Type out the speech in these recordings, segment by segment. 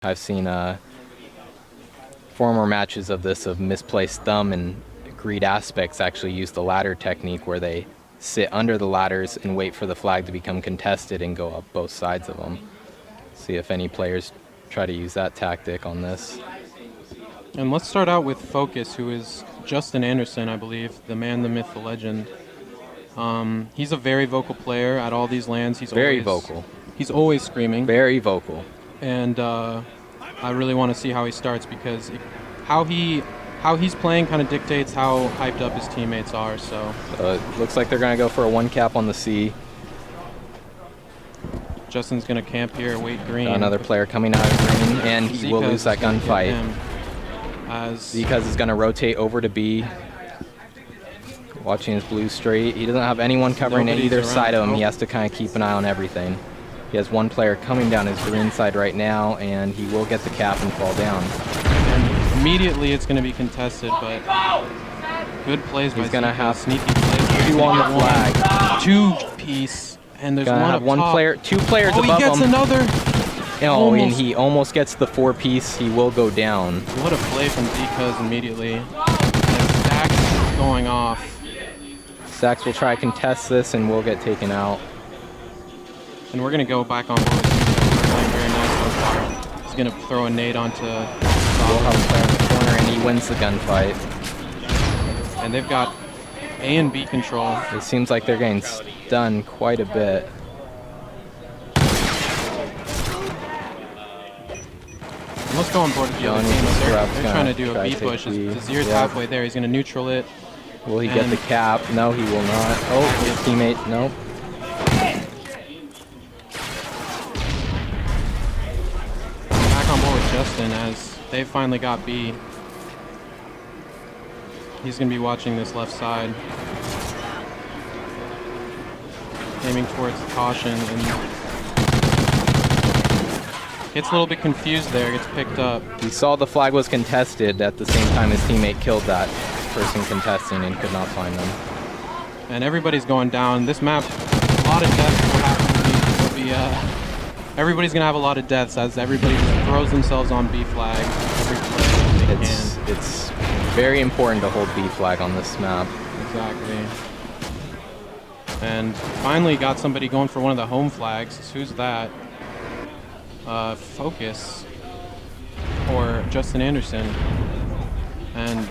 I've seen former matches of this of misplaced thumb and greed aspects actually use the ladder technique where they sit under the ladders and wait for the flag to become contested and go up both sides of them. See if any players try to use that tactic on this. And let's start out with Focus, who is Justin Anderson, I believe, the man, the myth, the legend. He's a very vocal player at all these lands. He's very always, vocal. He's always screaming. Very vocal. And I really want to see how he starts because how he's playing kind of dictates how hyped up his teammates are. So it looks like they're going to go for a one cap on the C. Justin's going to camp here, wait green. Another player coming out of green, and he will lose that gunfight. Zca's is going to rotate over to B. Watching his blue straight. He doesn't have anyone covering either side of him. He has to kind of keep an eye on everything. He has one player coming down his green side right now, and he will get the cap and fall down. And immediately it's going to be contested, but good plays by Zca. He's going to have sneaky plays. Two on the flag. Two-piece, and there's one player, two players above him. Oh, he gets another. Oh, and he almost gets the four-piece. He will go down. What a play from Zca's immediately. And Stacks going off. Stacks will try to contest this and will get taken out. And we're going to go back on board. Playing very nice so far. He's going to throw a nade onto Will have a player in the corner, and he wins the gunfight. And they've got A and B control. It seems like they're getting stunned quite a bit. Let's go on board with the other team. They're trying to do a B push. Zier's halfway there. He's going to neutral it. Will he get the cap? No, he will not. Oh, his teammate, nope. Back on board with Justin as they finally got B. He's going to be watching this left side. Aiming towards caution and gets a little bit confused there, gets picked up. He saw the flag was contested at the same time his teammate killed that person contesting and could not find them. And everybody's going down. This map, a lot of deaths will happen. Everybody's going to have a lot of deaths as everybody just throws themselves on B flag every play they can. It's very important to hold B flag on this map. Exactly. And finally got somebody going for one of the home flags. Who's that? Focus or Justin Anderson. And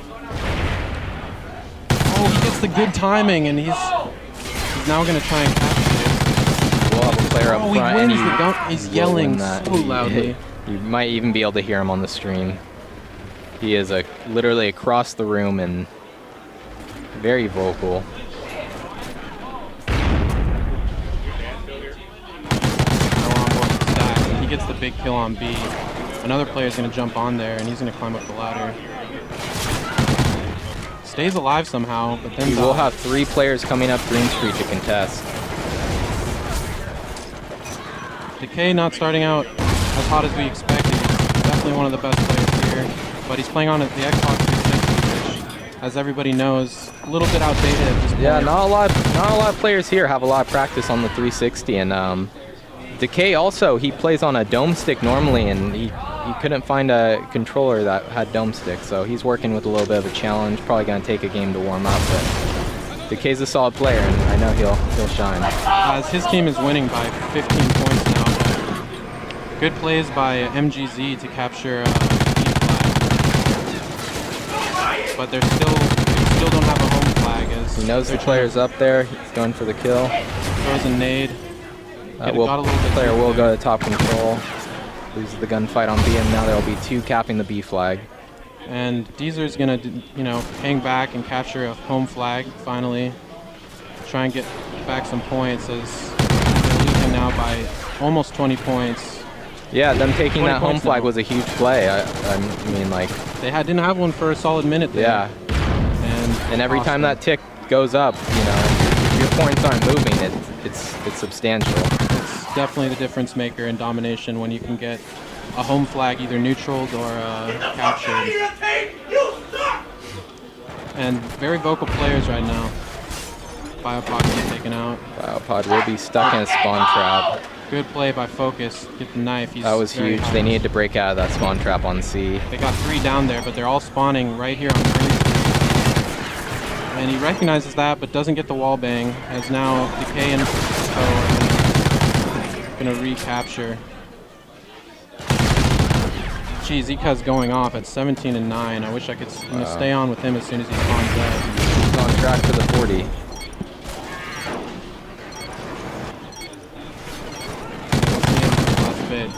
he gets the good timing, and he's now going to try and capture it. We'll have a player up front, and he's yelling so loudly. You might even be able to hear him on the stream. He is literally across the room and very vocal. He gets the big kill on B. Another player is going to jump on there, and he's going to climb up the ladder. Stays alive somehow, but then we will have 3 players coming up Green Street to contest. Decay not starting out as hot as we expected. He's definitely one of the best players here, but he's playing on the Xbox 360, which, as everybody knows, a little bit outdated at this point. Yeah, not a lot of players here have a lot of practice on the 360, and Decay also, he plays on a dome stick normally, and he couldn't find a controller that had dome stick, so he's working with a little bit of a challenge. Probably going to take a game to warm up, but Decay's a solid player, and I know he'll shine. As his team is winning by 15 points now. Good plays by MGZ to capture B flag. But they still don't have a home flag. As he knows the player's up there. He's going for the kill. Throws a nade. Player will go to top control. Loses the gunfight on B, and now there will be 2 capping the B flag. And Deezer's gonna, hang back and capture a home flag finally. Try and get back some points as they're losing now by almost 20 points. Yeah, them taking that home flag was a huge play. I mean, like they didn't have one for a solid minute there. Yeah. And every time that tick goes up, if your points aren't moving, it's substantial. It's definitely the difference maker in domination when you can get a home flag either neutraled or captured. And very vocal players right now. Biopod getting taken out. Biopod will be stuck in a spawn trap. Good play by Focus. Get the knife. He's That was very huge. high. They needed to break out of that spawn trap on C. They got 3 down there, but they're all spawning right here on green. And he recognizes that, but doesn't get the wall bang, as now Decay and Co are gonna recapture. Geez, Zika's going off at 17 and 9. I wish I could stay on with him as soon as he spawns dead. He's on track for the 40. Last bit.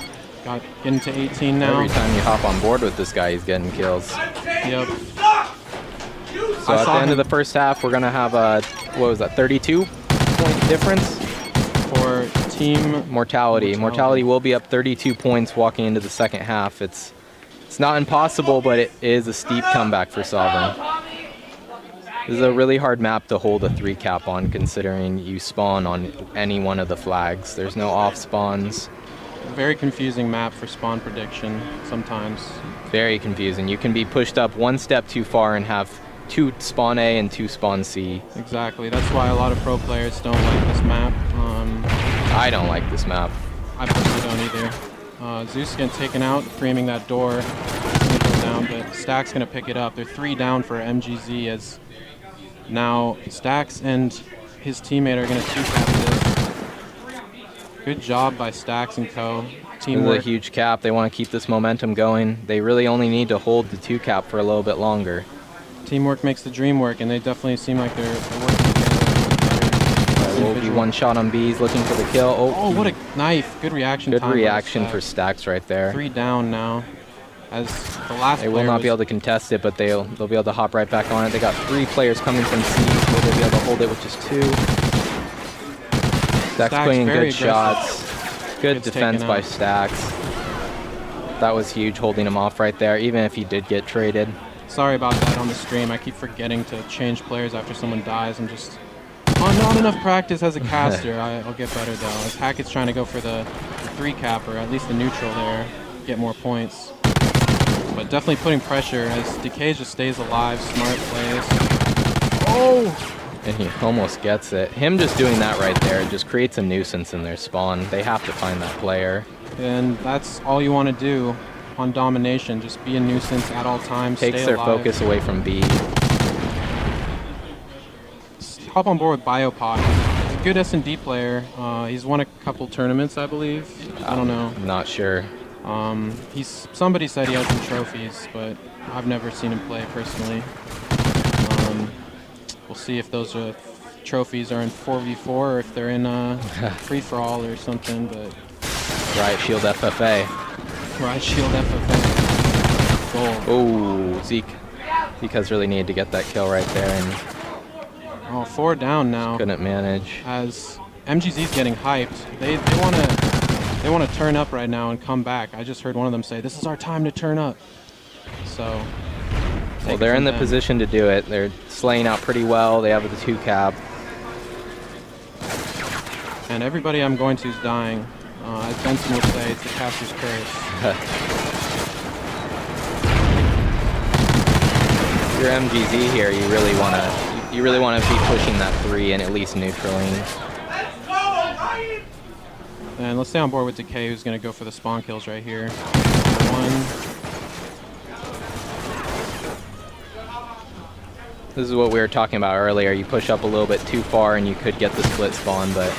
Got getting to 18 now. Every time you hop on board with this guy, he's getting kills. Yep. So at the end of the first half, we're gonna have a, what was that, 32-point difference For team Mortality. Mortality will be up 32 points walking into the second half. It's not impossible, but it is a steep comeback for Sovereign. This is a really hard map to hold a 3 cap on, considering you spawn on any one of the flags. There's no off spawns. Very confusing map for spawn prediction sometimes. Very confusing. You can be pushed up one step too far and have 2 spawn A and 2 spawn C. Exactly. That's why a lot of pro players don't like this map. I don't like this map. I personally don't either. Zeus getting taken out, creaming that door. It's gonna go down, but Stack's gonna pick it up. They're 3 down for MGZ, as now Stacks and his teammate are gonna 2-cap this. Good job by Stacks and Co. This is Teamwork. a huge cap. They want to keep this momentum going. They really only need to hold the 2 cap for a little bit longer. Teamwork makes the dream work, and they definitely seem like they're working together. Will be one shot on B. He's looking for the kill. Oh, what a knife. Good reaction Good time. reaction for Stacks right there. 3 down now. As the last They will not be able to contest it, but they'll be able to hop right back on it. They got 3 players coming from C. Will they be able to hold it with just 2? Stacks putting in good shots. Good defense by Stacks. That was huge, holding him off right there, even if he did get traded. Sorry about that on the stream. I keep forgetting to change players after someone dies. I'm just not enough practice as a caster. I'll get better though. As Hackett's trying to go for the 3 cap, or at least the neutral there, get more points. But definitely putting pressure as Decay just stays alive. Smart plays. Oh! And he almost gets it. Him just doing that right there just creates a nuisance in their spawn. They have to find that player. And that's all you want to do on domination. Just be a nuisance at all times. Takes stay their alive. focus away from B. Hop on board with Biopod. He's a good S&D player. He's won a couple tournaments, I believe. I don't know. Not sure. Somebody said he has some trophies, but I've never seen him play personally. We'll see if those trophies are in 4v4 or if they're in free-for-all or something. But Riot Shield FFA. Riot Shield FFA. Goal. Oh, Zeke. Zeke has really needed to get that kill right there and 4 down now. couldn't manage. As MGZ's getting hyped, they want to turn up right now and come back. I just heard one of them say, "This is our time to turn up." So. Well, they're in the position to do it. They're slaying out pretty well. They have the 2 cap. And everybody I'm going to is dying. As Benson would say, it's the caster's curse. If you're MGZ here, you really want to be pushing that 3 and at least neutraling. And let's stay on board with Decay, who's going to go for the spawn kills right here. 1. This is what we were talking about earlier. You push up a little bit too far and you could get the split spawn, but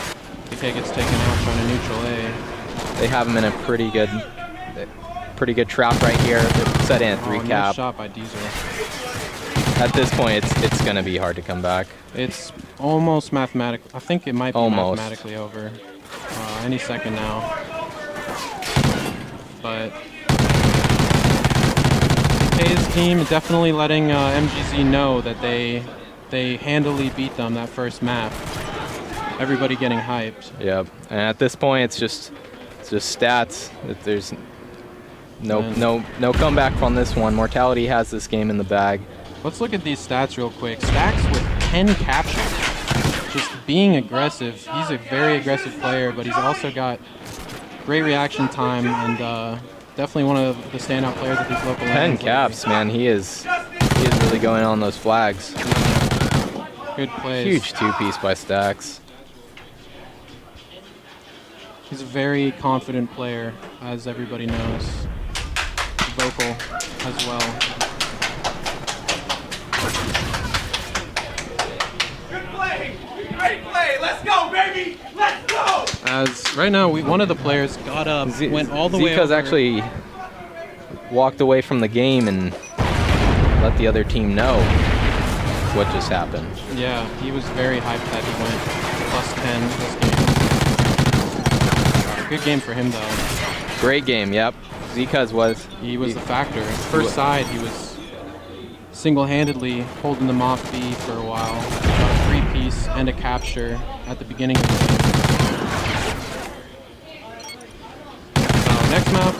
Decay gets taken out trying to neutral A. they have him in a pretty good trap right here. They're set in a 3 cap. Nice shot by Diesel. At this point, it's going to be hard to come back. It's almost mathematically. I think it might be Almost. mathematically over any second now. But Decay's team definitely letting MGZ know that they handily beat them that first map. Everybody getting hyped. Yep. And at this point, it's just stats. There's no comeback from this one. Mortality has this game in the bag. Let's look at these stats real quick. Stacks with 10 captures. Just being aggressive. He's a very aggressive player, but he's also got great reaction time and definitely one of the standout players at these local 10 caps, man. He is really going on those flags. Good plays. Huge 2-piece by Stacks. He's a very confident player, as everybody knows. Vocal as well. Good play! Great play! Let's go, baby! Let's go! As right now, one of the players got up, went all the way Zika's over. actually walked away from the game and let the other team know what just happened. Yeah, he was very hyped that he went +10 this game. Good game for him, though. Great game, yep. Zika's was. He was the factor. First side, he was single-handedly holding them off B for a while. Got a 3-piece and a capture at the beginning of the game. So next map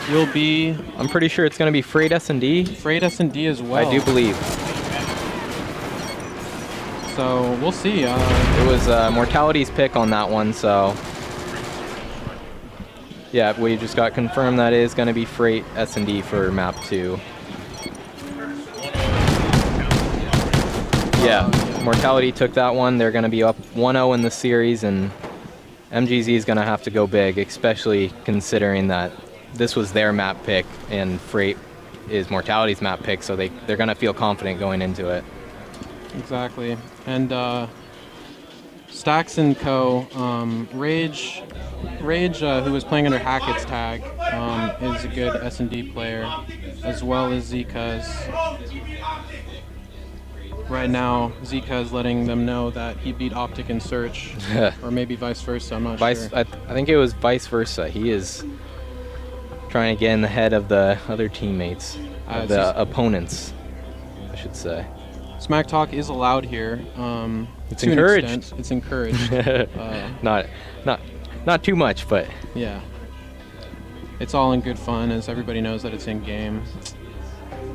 will be... I'm pretty sure it's going to be Freight S&D. Freight S&D as well. I do believe. So we'll see. It was Mortality's pick on that one, so... Yeah, we just got confirmed that is going to be Freight S&D for map 2. Yeah, Mortality took that one. They're going to be up 1-0 in the series, and MGZ is going to have to go big, especially considering that this was their map pick and Freight is Mortality's map pick, so they're going to feel confident going into it. Exactly. And Stacks and Co. Rage, who was playing under Hackett's tag, is a good S&D player, as well as Zika's. Right now, Zika is letting them know that he beat Optic in Search, or maybe vice versa. I'm not sure. I think it was vice versa. He is trying to get in the head of the other teammates, of the opponents, I should say. Smack talk is allowed here. It's encouraged. It's encouraged. Not too much, but yeah, it's all in good fun, as everybody knows that it's in game.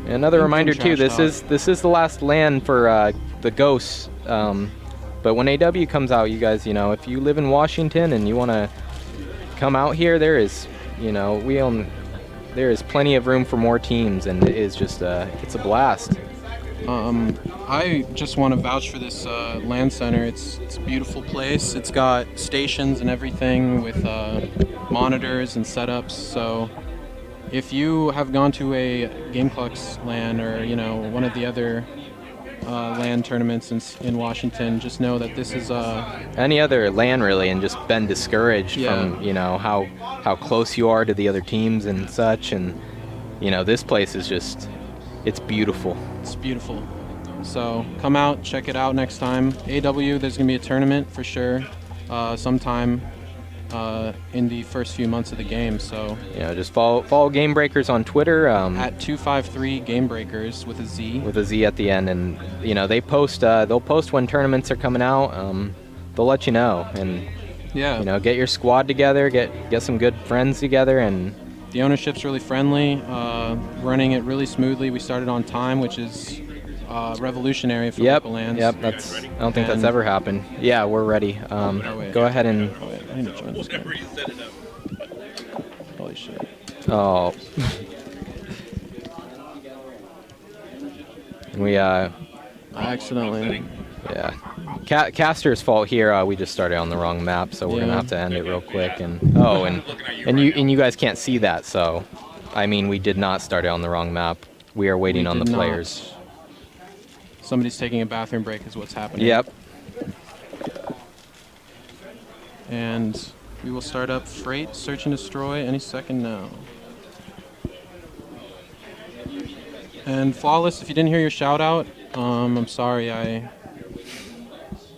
another reminder too. This is the last LAN for the Ghosts. But when AW comes out, you guys, if you live in Washington and you want to come out here, there is, there is plenty of room for more teams, and it is just it's a blast. I just want to vouch for this LAN center. It's a beautiful place. It's got stations and everything with monitors and setups. So if you have gone to a Gameclux LAN or one of the other LAN tournaments in Washington, just know that this is any other LAN really, and just been discouraged from how close you are to the other teams and such, and this place is just. It's beautiful. It's beautiful. So come out, check it out next time. AW, there's going to be a tournament for sure sometime in the first few months of the game. So just follow Gamebreakers on Twitter. At 253 Gamebreakers with a Z. With a Z at the end. And, they post, they'll post when tournaments are coming out. They'll let you know. And, get your squad together, get some good friends together, and... The ownership's really friendly, running it really smoothly. We started on time, which is revolutionary for local LANs. Yep, I don't think that's ever happened. Yeah, we're ready. Go ahead and... Oh, wait, I need to join this game. Holy shit. Oh. We, I accidentally... Yeah. Caster's fault here. We just started on the wrong map, so we're gonna have to end it real quick. And you guys can't see that, so we did not start it on the wrong map. We are waiting on the players. Somebody's taking a bathroom break, is what's happening. Yep. And we will start up Freight, Search and Destroy any second now. And Flawless, if you didn't hear your shout out, I'm sorry.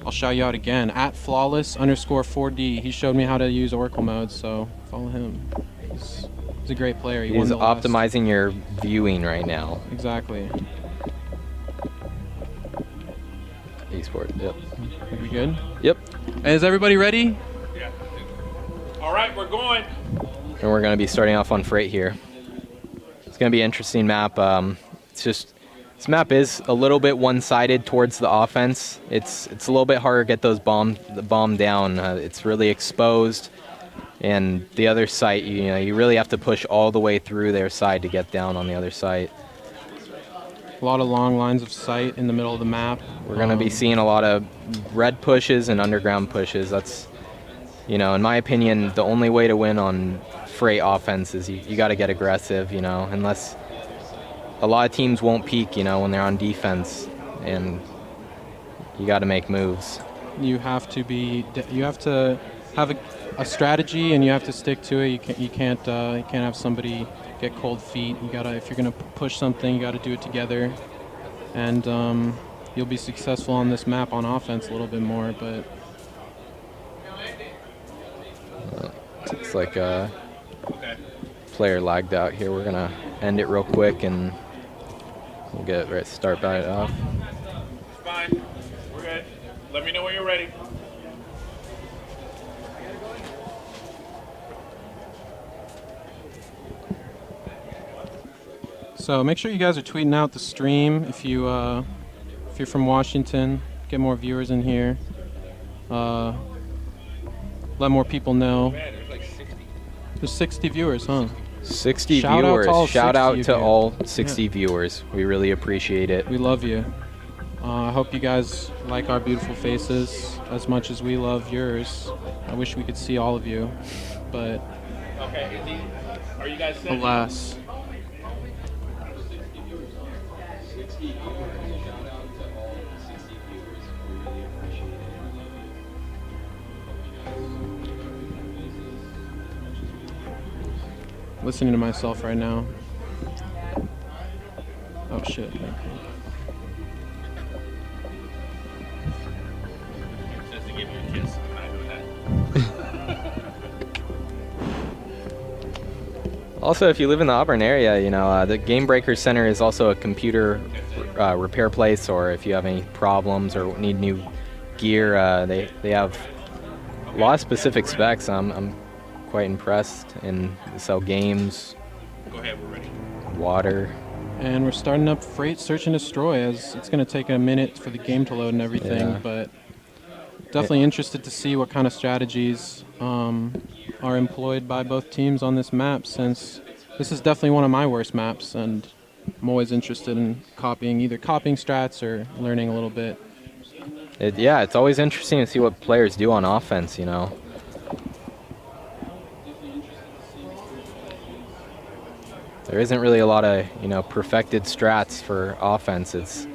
I'll shout you out again. At Flawless_4D. He showed me how to use Oracle mode, so follow him. He's a great player. He's optimizing your viewing right now. Exactly. Esport, yep. Are we good? Yep. Is everybody ready? Yeah. All right, we're going. And we're going to be starting off on Freight here. It's going to be an interesting map. This map is a little bit one-sided towards the offense. It's a little bit harder to get the bomb down. It's really exposed, and the other site, you really have to push all the way through their side to get down on the other site. A lot of long lines of sight in the middle of the map. We're going to be seeing a lot of red pushes and underground pushes. you know, in my opinion, the only way to win on freight offense is you got to get aggressive, you know, unless a lot of teams won't peek, you know, when they're on defense, and you got to make moves. You have to be. You have to have a strategy, and you have to stick to it. You can't have somebody get cold feet. You gotta, if you're gonna push something, you gotta do it together, and you'll be successful on this map on offense a little bit more. But Looks like a player lagged out here. We're gonna end it real quick and we'll get right start by it off. It's fine. We're good. Let me know when you're ready. so make sure you guys are tweeting out the stream if you're from Washington. Get more viewers in here. Let more people know. There's 60 viewers, huh? 60 Shout out viewers. to all Shout 60 out of to you. all 60 viewers. We really appreciate it. We love you. I hope you guys like our beautiful faces as much as we love yours. I wish we could see all of you, but Okay. Are you guys set? alas. Listening to myself right now. Oh shit. Just to give you a kiss. I'm not doing that. Also, if you live in the Auburn area, you know, the Gamebreakerz Center is also a computer repair place, or if you have any problems or need new gear, they have a lot of specific specs. I'm quite impressed, and they sell games, Go ahead, we're ready. And water. we're starting up Freight Search and Destroy, as it's going to take a minute for the game to load and everything, Yeah. but definitely interested to see what kind of strategies are employed by both teams on this map, since this is definitely one of my worst maps, and I'm always interested in either copying strats or learning a little bit. Yeah, it's always interesting to see what players do on offense, you know. There isn't really a lot of, you know, perfected strats for offense. It's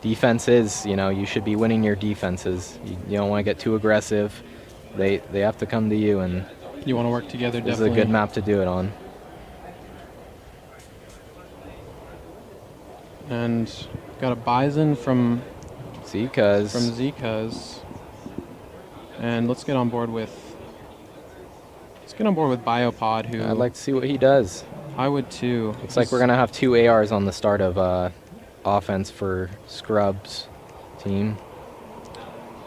defenses, you know, you should be winning your defenses. You don't want to get too aggressive. They have to come to you, and You want to work together, this is definitely. a good map to do it on. And got a Bison from Zcuz. Zcuz. And let's get on board with Biopod, who I'd like to see what he does. I would too. Looks like we're going to have 2 ARs on the start of offense for Scrub's team.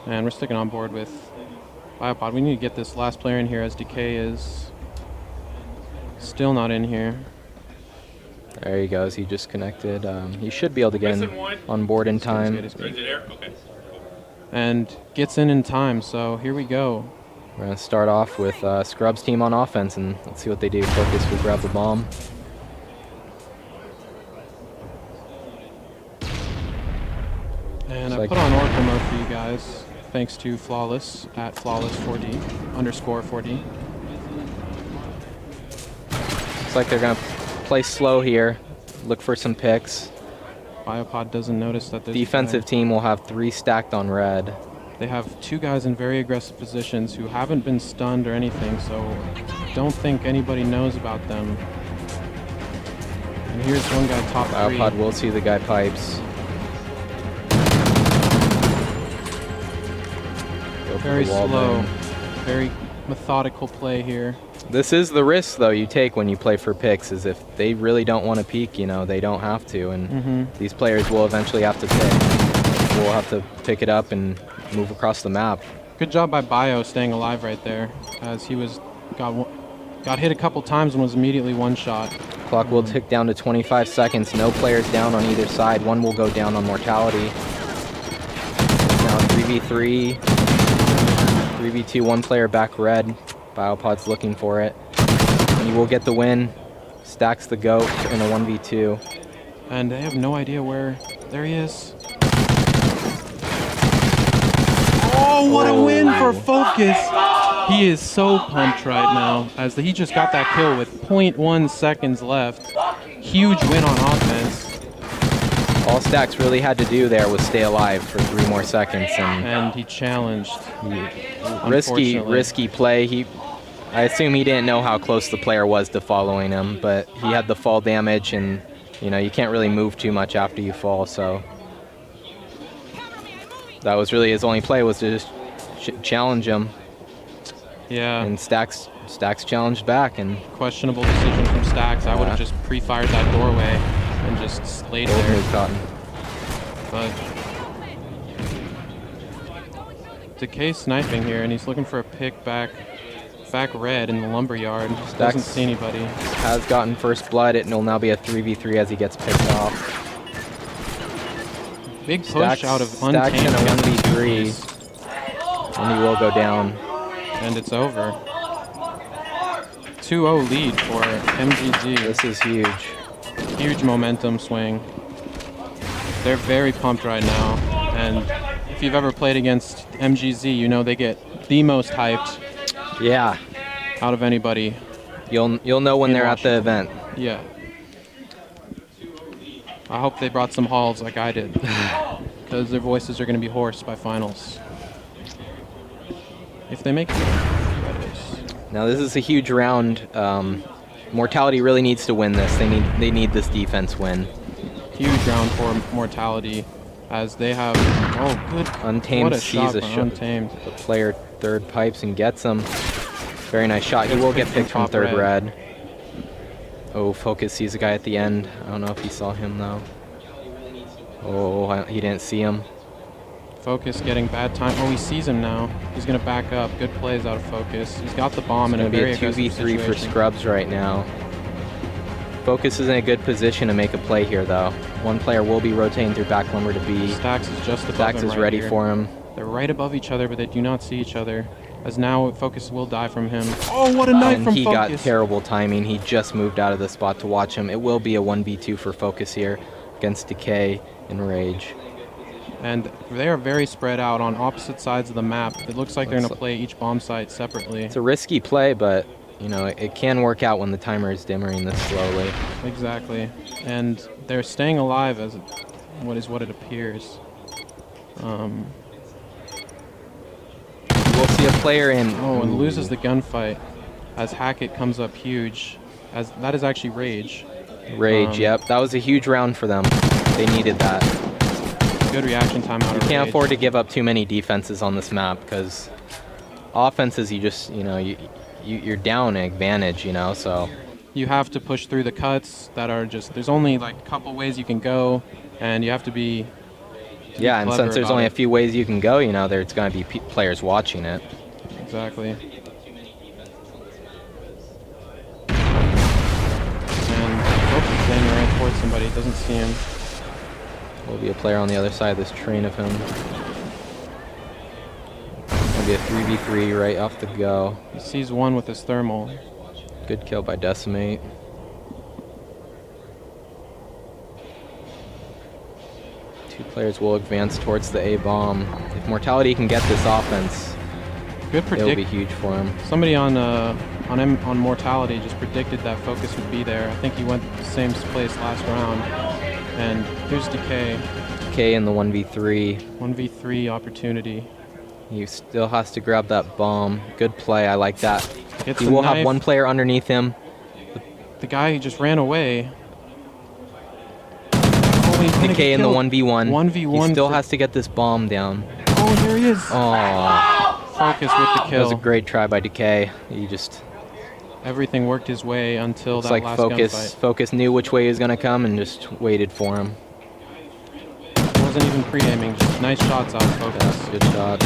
And we're sticking on board with Biopod. We need to get this last player in here, as Decay is still not in here. There he goes. He just connected. He should be able to get on board in time. It's good. Is it there? Okay. And gets in time, so here we go. We're going to start off with Scrub's team on offense, and let's see what they do. Focus will grab the bomb. And Looks I like- put on Oracle mode for you guys, thanks to Flawless at Flawless4D _4D. Looks like they're going to play slow here. Look for some picks. Biopod doesn't notice that there's a Defensive guy. team will have 3 stacked on red. They have 2 guys in very aggressive positions who haven't been stunned or anything, so don't think anybody knows about them. And here's one guy top 3. Biopod will see the guy pipes. Go for Very the wall slow, boom. very methodical play here. This is the risk, though, you take when you play for picks, is if they really don't want to peek, you know, they don't have to, and these players will eventually have to pick. We'll have to pick it up and move across the map. Good job by Bio staying alive right there, as he got hit a couple times and was immediately one shot. Clock will tick down to 25 seconds. No players down on either side. One will go down on Mortality. Now 3v3. 3v2, 1 player back red. Biopod's looking for it. And he will get the win. Stacks the GOAT in a 1v2. And they have no idea where. There he is. Oh, what a win for Focus! He is so pumped right now as he just got that kill with 0.1 seconds left. Huge win on offense. All Stacks really had to do there was stay alive for 3 more seconds, And he challenged. risky play. I assume he didn't know how close the player was to following him, but he had the fall damage, and you can't really move too much after you fall, so that was really his only play, was to just challenge him. Yeah. And Stacks challenged back, and questionable decision from Stacks. I would have just pre-fired that doorway and just slayed there. move Cotton. But Decay sniping here, and he's looking for a pick back red in the lumberyard. Doesn't see anybody. Has gotten first blood. It will now be a 3v3 as he gets picked off. Big push out of Stacks Untamed. in a 1v3, and he will go down. And it's over. 2-0 lead for MGZ. This is huge. Huge momentum swing. They're very pumped right now. And if you've ever played against MGZ, you know they get the most hyped Yeah. out of anybody. You'll know when they're at the event. Yeah. I hope they brought some halls like I did, because their voices are going to be hoarse by finals. If they make it, that is. Now this is a huge round. Mortality really needs to win this. They need this defense win. Huge round for Mortality, as they have. Oh, good. Untamed what a sees shot a by shot. Untamed. The player third pipes and gets him. Very nice shot. He will get picked from top third red. Oh, Focus sees a guy at the end. I don't know if he saw him though. Oh, he didn't see him. Focus getting bad time. Oh, he sees him now. He's going to back up. Good plays out of Focus. He's got the bomb in a very aggressive aggressive 2v3 for situation. Scrubs right now. Focus is in a good position to make a play here though. One player will be rotating through back lumber to B. Stacks is just above Stacks him is right ready here. for him. They're right above each other, but they do not see each other. As now Focus will die from him. Oh, what a knife And from he Focus. got terrible timing. He just moved out of the spot to watch him. It will be a 1v2 for Focus here against Decay and Rage. And they are very spread out on opposite sides of the map. It looks like they're going to play each bomb site separately. It's a risky play, but it can work out when the timer is dimmering this slowly. Exactly. And they're staying alive as what it appears. We'll see a player in. Oh, and loses the gunfight as Hackett comes up huge. As that is actually Rage. Rage, yep. That was a huge round for them. They needed that. Good reaction time out of You can't Rage. afford to give up too many defenses on this map, because offenses, you just, you're down an advantage, so. You have to push through the cuts that are just, there's only like a couple ways you can go, and you have to be Yeah, and clever since there's about only it. a few ways you can go, there's going to be players watching it. Exactly. And Focus is aiming right towards somebody, doesn't see him. Will be a player on the other side of this train of him. It'll be a 3v3 right off the go. He sees one with his thermal. Good kill by Decimate. Two players will advance towards the A bomb. If Mortality can get this offense, Good it'll be predict. huge for him. Somebody on Mortality just predicted that Focus would be there. I think he went the same place last round. And here's Decay. K in the 1v3. 1v3 opportunity. He still has to grab that bomb. Good play, I like that. Gets He the will have knife. one player underneath him. The guy just ran away. Oh, he's gonna Decay get in the killed. 1v1. 1v1 He still for- has to get this bomb down. Oh, there he is. Oh, Focus with the that was a kill. great try by Decay. He just Everything worked his way until looks that like last Focus. gunfight. Focus knew which way he was gonna come and just waited for him. Wasn't even pre-aiming. Just nice shots out of Focus. Yeah, good shot.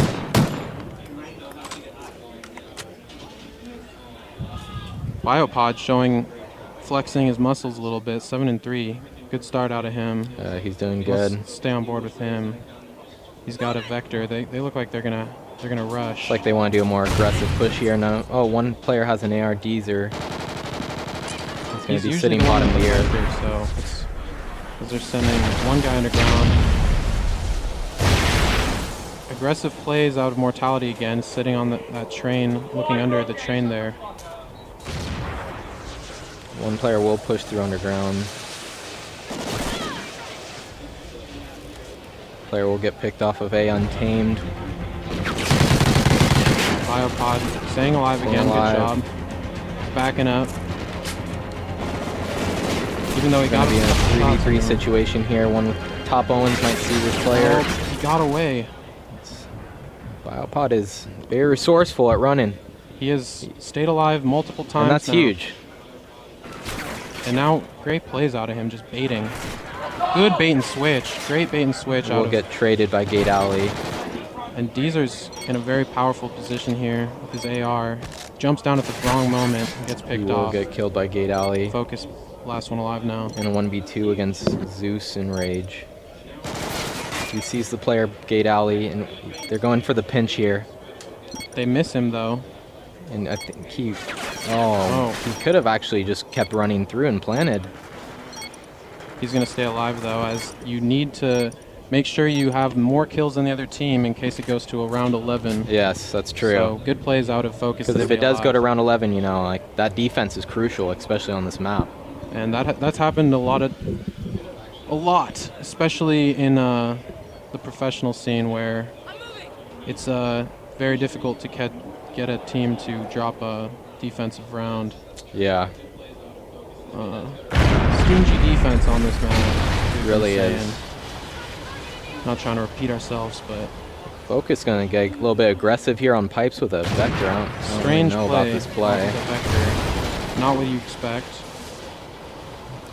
Biopod flexing his muscles a little bit. 7-3. Good start out of him. He's doing good. Let's stay on board with him. He's got a vector. They look like they're gonna rush. Looks like they want to do a more aggressive push here now. Oh, one player has an AR Deezer. He's gonna He's be usually sitting the one bottom with the here. vector, so it's because they're sending one guy underground. Aggressive plays out of Mortality again, sitting on that train, looking under the train there. One player will push through underground. Player will get picked off of A untamed. Biopod staying alive again, alive. good job. Backing up. Even though he got Gonna be in a 3v3 situation here. One with top Owens might see this player. Oh, he got away. Biopod is very resourceful at running. He has stayed alive multiple times And that's now. huge. And now great plays out of him, just baiting. Good bait and switch. Great bait and switch out Will of. get traded by Gate Alley. And Deezer's in a very powerful position here with his AR. Jumps down at the wrong moment and gets He picked will off. get killed by Gate Alley. Focus, last one alive now. In a 1v2 against Zeus and Rage. He sees the player Gate Alley, and they're going for the pinch here. They miss him though. And I think he Oh. he could have actually just kept running through and planted. He's going to stay alive though, as you need to make sure you have more kills than the other team in case it goes to a round 11. Yes, that's true. So good plays out of Focus. Because to if stay it does go to alive. round 11, you know, like that defense is crucial, especially on this map. And that's happened a lot, especially in the professional scene where it's very difficult to get a team to drop a defensive round. Yeah, Stingy defense on this map. it really is. Not trying to repeat ourselves, but Focus gonna get a little bit aggressive here on pipes with a Vector. I don't really strange know play. about this play. off the Vector. Not what you expect.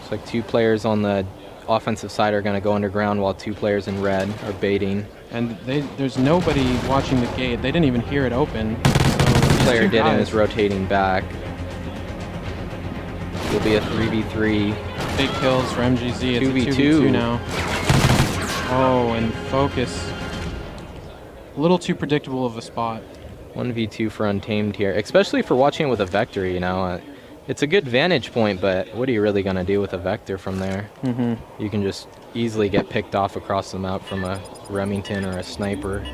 It's like two players on the offensive side are gonna go underground while two players in red are baiting. And there's nobody watching the gate. They didn't even hear it open. So these Player two did and guys- is rotating back. Will be a 3v3. Big kills for MGZ. It's 2v2. a 2v2 now. Oh, and Focus. A little too predictable of a spot. 1v2 for Untamed here, especially for watching it with a Vector, you know. It's a good vantage point, but what are you really going to do with a Vector from there? Mm-hmm. You can just easily get picked off across the map from a Remington or a sniper.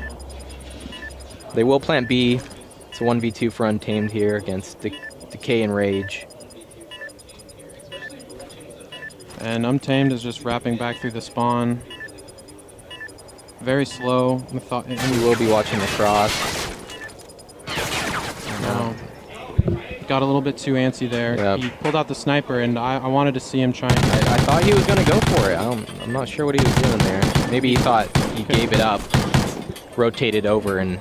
They will plant B. It's a 1v2 for Untamed here against Decay and Rage. And Untamed is just wrapping back through the spawn. Very slow. We will be watching the cross. No. Got a little bit too antsy there. Yep. He pulled out the sniper, and I wanted to see him try and... I thought he was going to go for it. I'm not sure what he was doing there. Maybe he thought he gave it up, rotated over, and...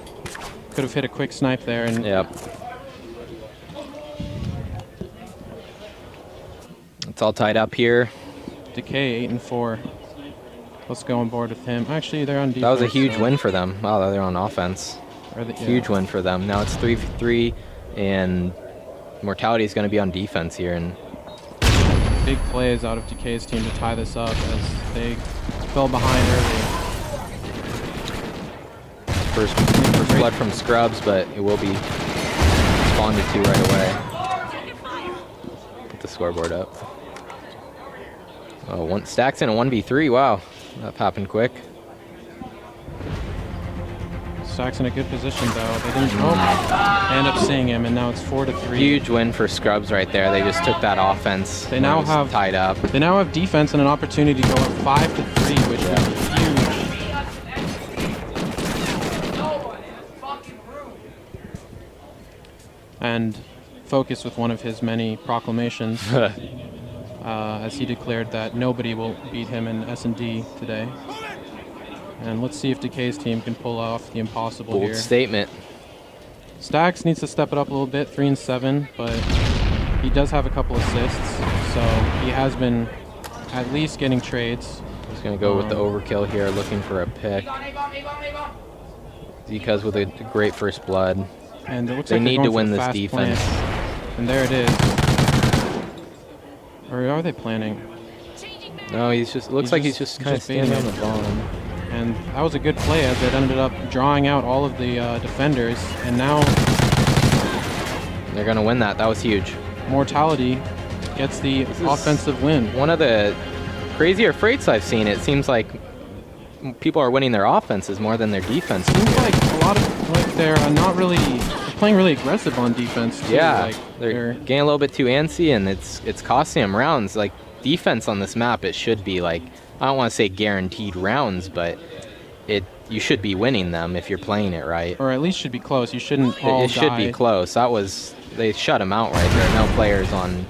Could have hit a quick snipe there. And Yep. It's all tied up here. Decay 8-4. Let's go on board with him. Actually, they're on defense. That was a huge so- win for them. Wow, they're on offense. Or yeah. Huge win for them. Now it's 3v3, and Mortality is going to be on defense here. And Big plays out of Decay's team to tie this up as they fell behind early. first blood from Scrubs, but it will be responded to right away. Put the scoreboard up. Oh, one stacks in a 1v3. Wow, that happened quick. Stacks in a good position though. They didn't end up seeing him, and now it's 4-3. Huge win for Scrubs right there. They just took that offense. They now when it was have tied up. They now have defense and an opportunity to go up 5-3, which Yeah. is huge. And Focus with one of his many proclamations, as he declared that nobody will beat him in S&D today. And let's see if Decay's team can pull off the impossible Bold here. statement. Stacks needs to step it up a little bit, 3-7, but he does have a couple assists, so he has been at least getting trades. He's going to go with the overkill here, looking for a pick. Zca's with a great first blood. And it looks They like they're need going to for win a this fast defense. plant. And there it is. Or are they planning? No, he's just looks like he's just kind of standing on the bomb. And that was a good play as it ended up drawing out all of the defenders. And now They're going to win that. That was huge. Mortality gets the is offensive win. One of the crazier freights I've seen. It seems like people are winning their offenses more than their defense. Seems like a lot of they're not really playing really aggressive on defense too. Yeah, Like, they're getting a little bit too antsy, and it's costing them rounds. Like defense on this map, it should be like, I don't want to say guaranteed rounds, but you should be winning them if you're playing it right. or at least should be close. You shouldn't all It should die. be close. They shut him out right there. No players on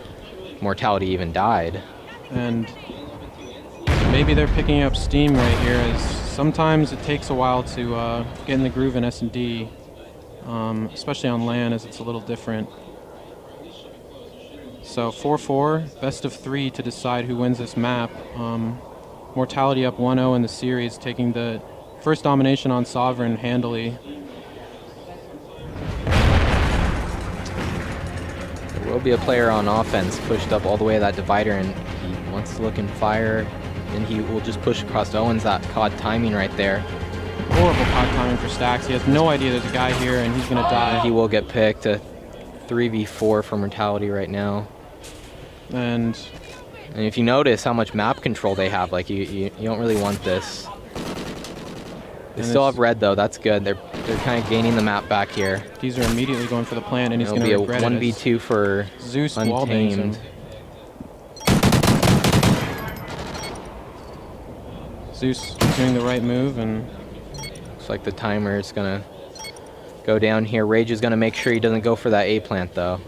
Mortality even died. And maybe they're picking up steam right here, as sometimes it takes a while to get in the groove in S&D, especially on LAN, as it's a little different. So 4-4, best of 3 to decide who wins this map. Mortality up 1-0 in the series, taking the first domination on Sovereign handily. There will be a player on offense pushed up all the way to that divider, and he wants to look and fire, and he will just push across Owens. That COD timing right there. Horrible COD timing for Stacks. He has no idea there's a guy here, and he's going to die. He will get picked. A 3v4 for Mortality right now. And if you notice how much map control they have, like you don't really want this. They And still it's- have red though. That's good. They're kind of gaining the map back here. these are immediately going for the plant, and he's It'll going be to a regret it. 1v2 for as Zeus wallbangs him. Untamed. Zeus doing the right move, and Looks like the timer is gonna go down here. Rage is gonna make sure he doesn't go for that A plant though,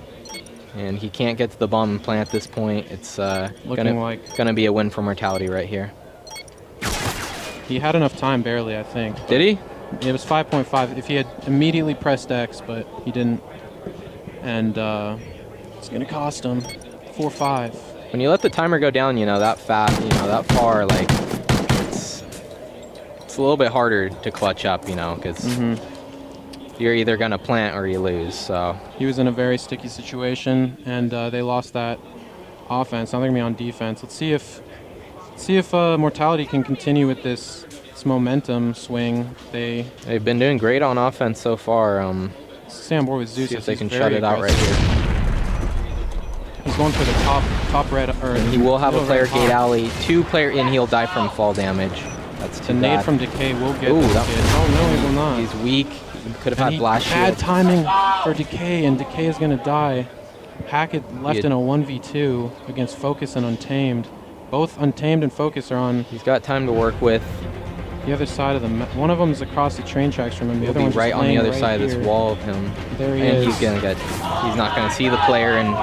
and he can't get to the bomb and plant at this point. It's looking like gonna be a win for Mortality right here. he had enough time, barely, I think. Did he? It was 5.5 if he had immediately pressed X, but he didn't. And it's going to cost him 4-5. When you let the timer go down, that that far, like it's a little bit harder to clutch up, because you're either gonna plant or you lose. So He was in a very sticky situation, and they lost that offense. Now they're going to be on defense. Let's see if Mortality can continue with this momentum swing. they've been doing great on offense so far. Stay on board with Zeus. See if they He's can very shut it out right aggressive. here. He's going for the top red. And he will have a middle player red gate top. alley, 2 player in, he'll die from fall damage. That's The too nade bad. from Decay will get Ooh, this that- kid. Oh no, he will not. He's weak. He could have And had he- blast bad shield. timing for Decay, and Decay is going to die. Hackett left in a 1v2 against Focus and Untamed. Both Untamed and Focus are on He's got time to work with. the other side of the map. One of them is across the train tracks from him. The He'll other be one's just right on the laying other right side of here. this wall of him. There he And is. he's not gonna see the player, and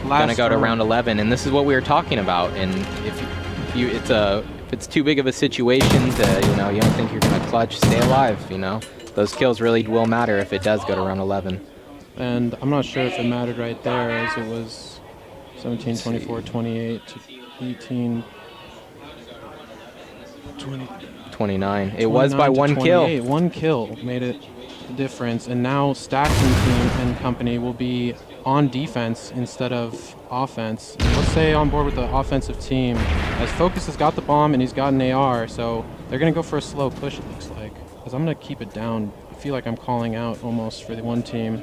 gonna go to round 11. And this is what we were talking about. And if it's too big of a situation to, you don't think you're gonna clutch, stay alive. Those kills really will matter if it does go to round 11. And I'm not sure if it mattered right there, as it was 17, 24, 28 to 18, 20. 29. It was by 29 to 1 kill. 28. 1 kill made it the difference, and now Stacks and team and company will be on defense instead of offense. And let's say on board with the offensive team, as Focus has got the bomb and he's got an AR, so they're going to go for a slow push, it looks like. Because I'm going to keep it down. I feel like I'm calling out almost for the one team.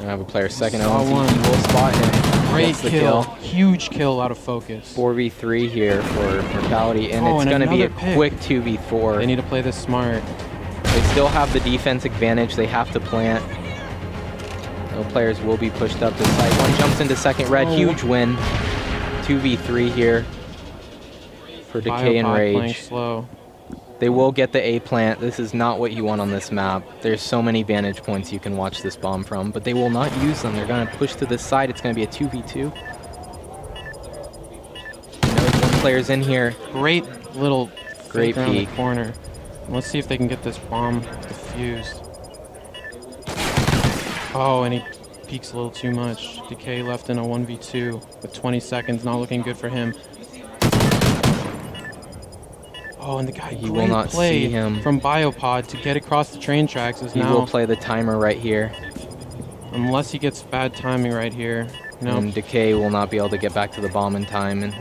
I have a player second. Saw one. We'll spot him. Great Gets the kill. Huge kill out of Focus. 4v3 here for Mortality, and Oh, it's and going to be a another pick. quick 2v4. They need to play this smart. They still have the defense advantage. They have to plant. No players will be pushed up this side. One jumps into second red. Oh. Huge win. 2v3 here for Decay and Biopod playing Rage. slow. They will get the A plant. This is not what you want on this map. There's so many vantage points you can watch this bomb from, but they will not use them. They're going to push to this side. It's going to be a 2v2. One player's in here. Great little Great fake around the peek. corner. Let's see if they can get this bomb defused. Oh, and he peeks a little too much. Decay left in a 1v2 with 20 seconds. Not looking good for him. Oh, and the guy, He will great not play see him. from Biopod to get across the train tracks is He now, will play the timer right here. unless he gets bad timing right here. No, And Decay will not be able to get back to the bomb in time. And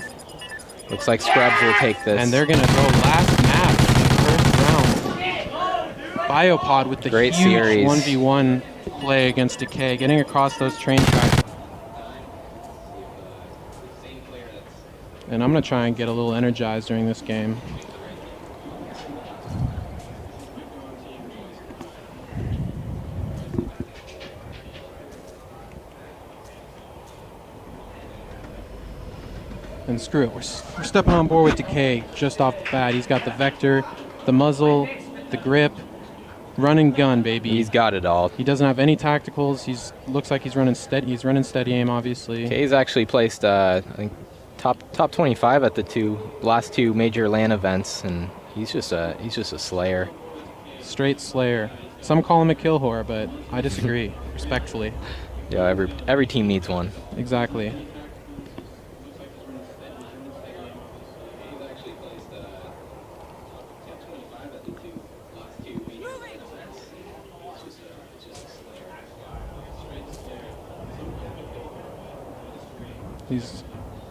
looks like Scrubs will take this. and they're gonna go last map, first round. Biopod with the Great huge series. 1v1 play against Decay, getting across those train tracks. And I'm going to try and get a little energized during this game. And screw it, we're stepping on board with Decay just off the bat. He's got the vector, the muzzle, the grip, run and gun, baby. He's got it all. He doesn't have any tacticals. Looks like he's running steady. He's running steady aim, obviously. Kay's actually placed, I think, top 25 at the last two major LAN events, and he's just a slayer. Straight slayer. Some call him a kill whore, but I disagree, respectfully. Yeah, every team needs one. Exactly. He's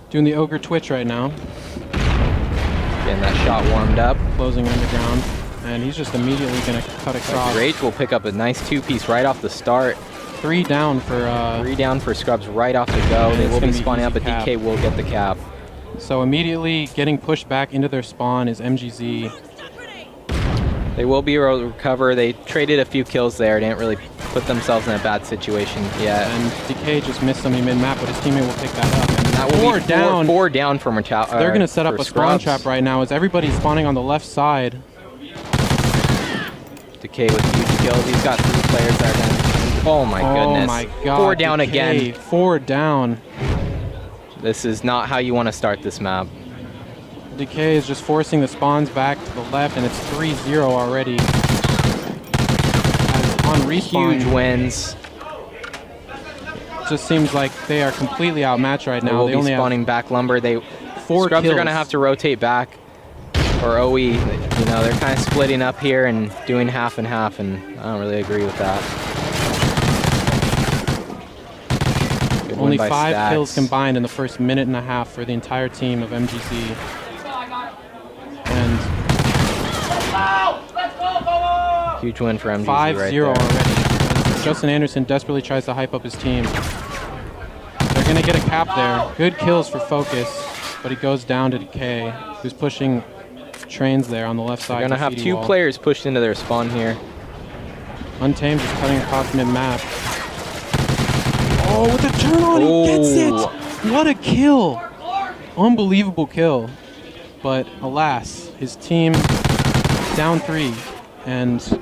doing the ogre twitch right now. Getting that shot warmed up. Closing underground. And he's just immediately going to cut across. Rage will pick up a nice two-piece right off the start. 3 down for... 3 down for Scrubs right off the go. They will be spawning up, but cap. DK will get the cap. So immediately getting pushed back into their spawn is MGZ. They will be able to recover. They traded a few kills there. Didn't really put themselves in a bad situation yet. And DK just missed somebody mid-map, but his teammate will pick that up. And that will be four down for Mortality. They're going to set up a spawn trap right now as everybody's spawning on the left side. Decay with huge kills. He's got 3 players there then. Oh my goodness. Oh my god. 4 down Decay, again. 4 down. This is not how you want to start this map. Decay is just forcing the spawns back to the left, and it's 3-0 already. As on respawn, Huge wins. Just seems like they are completely outmatched right now. They will be spawning back lumber. 4 Scrubs kills. are going to have to rotate back. Or OE, you know, they're kind of splitting up here and doing half and half, and I don't really agree with that. Good Only win by 5 Stacks. kills combined in the first minute and a half for the entire team of MGZ. And huge win for MGZ 5-0 right there. already. Justin Anderson desperately tries to hype up his team. They're going to get a cap there. Good kills for Focus, but he goes down to Decay, who's pushing trains there on the left side. They're going to have 2 players pushed into their spawn here. Untamed just cutting across mid-map. Oh, with the turn on, he gets it! What a kill! Unbelievable kill. But alas, his team down 3, and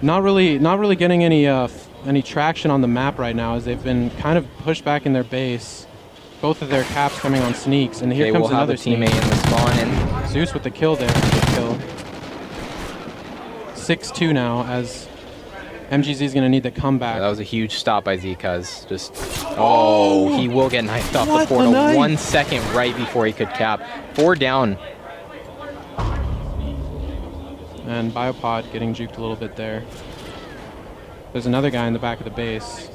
not really getting any traction on the map right now, as they've been kind of pushed back in their base. Both of their caps coming on sneaks, and here comes another teammate in the spawn. And Zeus with the kill there. Good kill. 6-2 now, as MGZ is going to need the comeback. that was a huge stop by Zcuz. Just he will get knifed off the portal 1 second right before he could cap. 4 down. And Biopod getting juked a little bit there. There's another guy in the back of the base.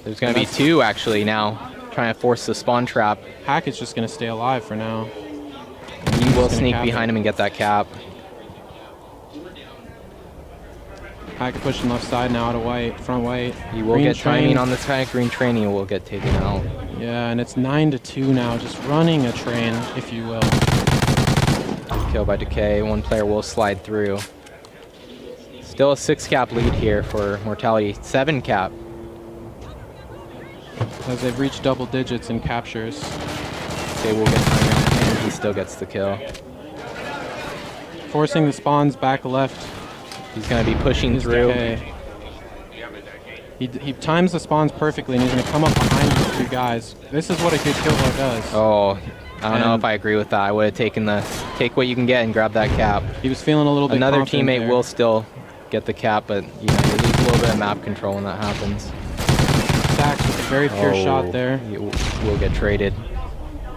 There's going to be 2 actually now, trying to force the spawn trap. Hackett's just going to stay alive for now. He will sneak behind him and get that cap. Hackett pushing left side now out of white, front white. He will get timing on this guy. Green train, he will get taken out. Yeah, and it's 9-2 now, just running a train, if you will. Kill by Decay. 1 player will slide through. Still a 6 cap lead here for Mortality. 7 cap. As they've reached double digits in captures. They will get timing on him. He still gets the kill. Forcing the spawns back left. He's going to be pushing through. Decay. He times the spawns perfectly, and he's going to come up behind these 2 guys. This is what a good kill bar does. Oh, I don't know if I agree with that. I would have taken take what you can get and grab that cap. He was feeling a little bit Another confident teammate there. will still get the cap, but you know, you lose a little bit of map control when that happens. Stacks with a very pure shot there. He will get traded.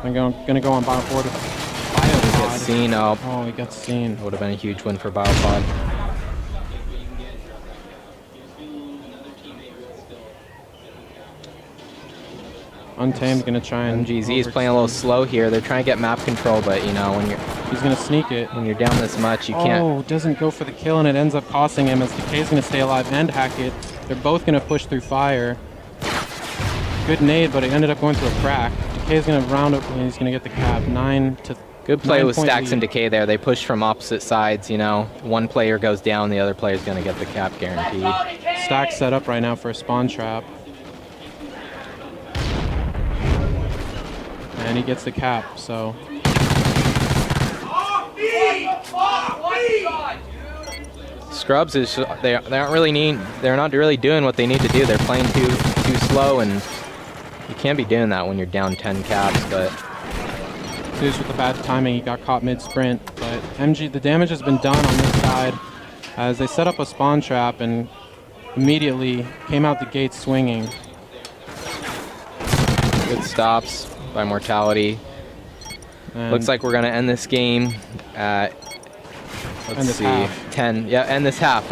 I'm going to go on Biopod. Gets seen up. Oh, he got seen. Would have been a huge win for Biopod. Untamed going to try and... MGZ is playing a little slow here. They're trying to get map control, but you know, when he's going to sneak it. When you're down this much, you can't. Oh, doesn't go for the kill, and it ends up costing him, as Decay's going to stay alive and Hackett. They're both going to push through fire. Good nade, but it ended up going through a crack. Decay's going to round up and he's going to get the cap. 9 to Good play with 9-point Stacks and lead. Decay there. They push from opposite sides, you know. One player goes down, the other player's going to get the cap guaranteed. Stacks set up right now for a spawn trap. And he gets the cap, so. Off me! Off me! Scrubs is they aren't really they're not really doing what they need to do. They're playing too slow, and you can't be doing that when you're down 10 caps. But Zeus with the bad timing, he got caught mid-sprint. But MG, the damage has been done on this side as they set up a spawn trap and immediately came out the gate swinging. good stops by Mortality. And Looks like we're gonna end this game at End let's this see, half. 10. Yeah, end this half.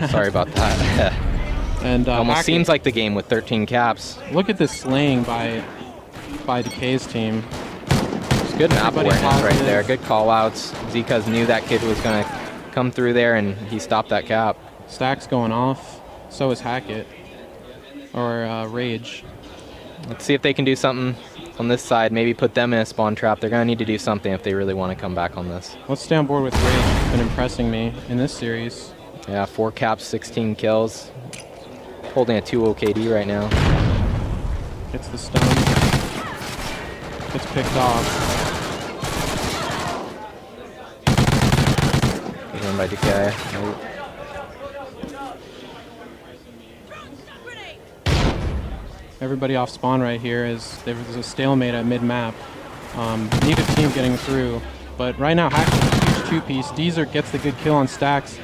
Sorry about that. and Almost Hackett- seems like the game with 13 caps. Look at this slaying by Decay's team. It's good map Everybody awareness right positive. there. Good call outs. Zkaz knew that kid was gonna come through there, and he stopped that cap. Stacks going off. So is Hackett. Or Rage. Let's see if they can do something on this side. Maybe put them in a spawn trap. They're gonna need to do something if they really want to come back on this. Let's stay on board with Rage. He's been impressing me in this series. Yeah, 4 caps, 16 kills. Holding a 2 OKD right now. Gets the stun. Gets picked off. Good run by Decay. Nope. Everybody off spawn right here is there's a stalemate at mid-map. Neither team getting through. But right now, Hackett's a huge two-piece. Deezer gets the good kill on Stacks.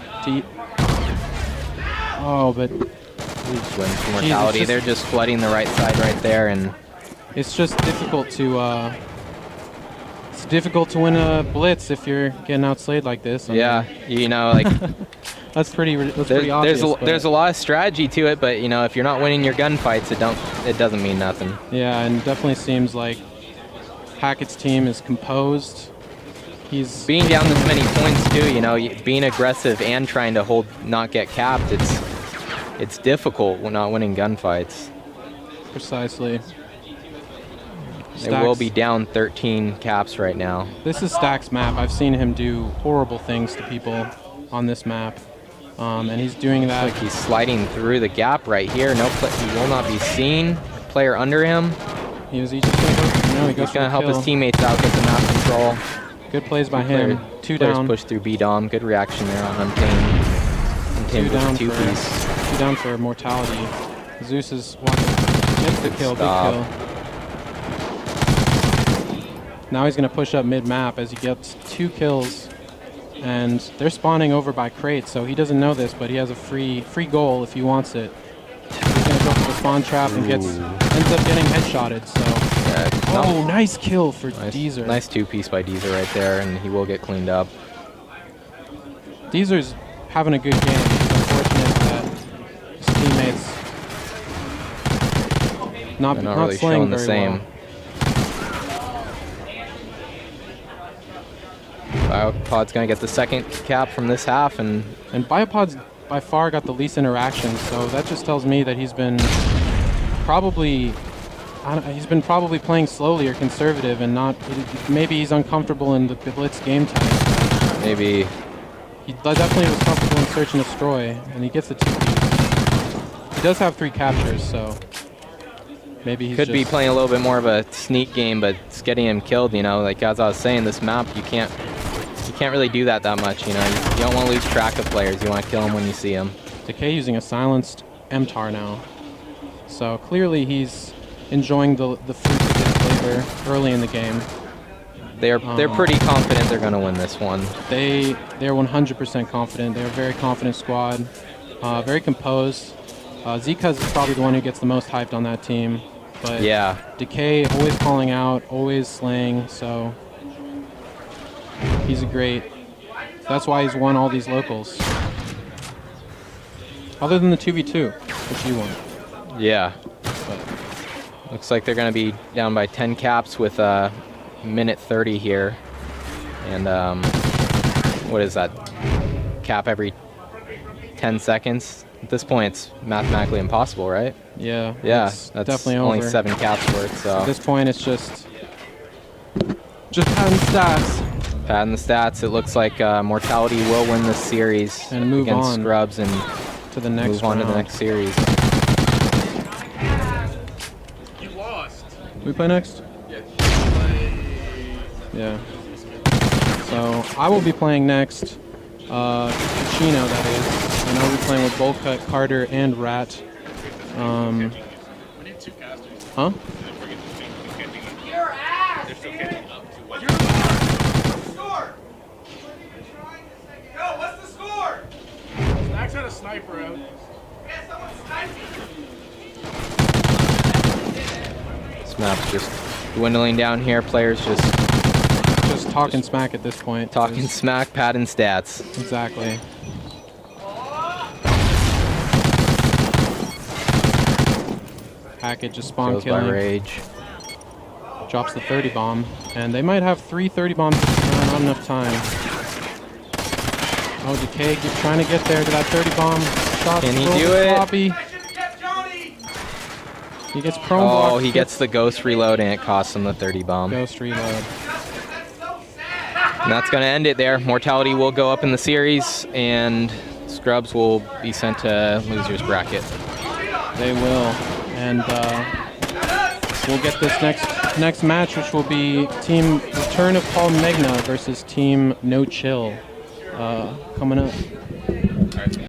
Oh, but Huge win for Mortality. just- They're just flooding the right side right there, and it's just difficult to win a blitz if you're getting outslayed like this. I mean, yeah, you know, like that's pretty obvious. there's a lot of strategy to it, but you know, if you're not winning your gunfights, it doesn't mean nothing. yeah, and definitely seems like Hackett's team is composed. He's Being down this many points too, you know, being aggressive and trying to not get capped, it's difficult when not winning gunfights. precisely. They will Stacks- be down 13 caps right now. This is Stack's map. I've seen him do horrible things to people on this map, and he's doing that. Like he's sliding through the gap right here. He will not be seen. Player under him. He just gonna go. No, he goes He's gonna for help the his kill. teammates out, get the map control. Good plays by Player- him. Two players down. push through B Dom. Good reaction there on Untamed. Two Untamed down with a for 2-piece. two down for Mortality. Zeus is watching. Gets the kill. Big stop. kill. Now he's gonna push up mid-map as he gets 2 kills, and they're spawning over by crates. So he doesn't know this, but he has a free goal if he wants it. He's gonna go for the spawn trap and ends up getting headshotted. So Yeah, oh, nice kill for nice, Deezer. nice 2-piece by Deezer right there, and he will get cleaned up. Deezer's having a good game. It's unfortunate that his teammates not They're not not really slaying showing the very same. well. Biopod's gonna get the second cap from this half, and And Biopod's by far got the least interactions, so that just tells me that he's been probably playing slowly or conservative, and not maybe he's uncomfortable in the blitz game time. maybe He definitely was comfortable in search and destroy, and he gets the 2-piece. He does have 3 captures, so maybe he's could be just- playing a little bit more of a sneak game, but it's getting him killed. You know, like as I was saying, this map you can't really do that much. You know, you don't want to lose track of players. You want to kill them when you see them. Decay using a silenced MTAR now, so clearly he's enjoying the fruits of his flavor early in the game. They're pretty confident they're gonna win this one. They're 100% confident. They're a very confident squad, very composed. Zkaz is probably the one who gets the most hyped on that team, but Yeah, Decay always calling out, always slaying. So he's a great. That's why he's won all these locals. Other than the 2v2, which he won. yeah. But Looks like they're gonna be down by 10 caps with minute 30 here, and what is that? Cap every 10 seconds. At this point, it's mathematically impossible, right? Yeah. Yeah, it's that's definitely only over. 7 caps worth. So At this point, it's just padding stats. padding the stats, it looks like Mortality will win this series And move against on Scrubs and to the next move on to the round. next series. You lost. We play next? Yeah. Yeah. So I will be playing next. Chino, that is. And I'll be playing with Bullcut, Carter, and Rat. We need 2 casters. Huh? Your ass! They're still catching up to what? Score! Yo, what's the score? Max had a sniper out. Yeah, someone sniping. This map's just dwindling down here. Players just Just talking smack at this point. talking There's- smack, padding stats. Exactly. Hackett just spawn Kills by killing. rage. Drops the 30 bomb. And they might have 3 30 bombs. Not enough time. Oh, Decay keeps trying to get there to that 30 bomb. Shots Can he a little do bit it? sloppy. I should have kept Johnny! He gets prone block. Oh, he gets the ghost reload and it costs him the 30 bomb. Ghost reload. That's so sad! And that's going to end it there. Mortality will go up in the series, and Scrubs will be sent to losers bracket. They will. And we'll get this next match, which will be Team Return of Paul Megna versus Team No Chill coming up.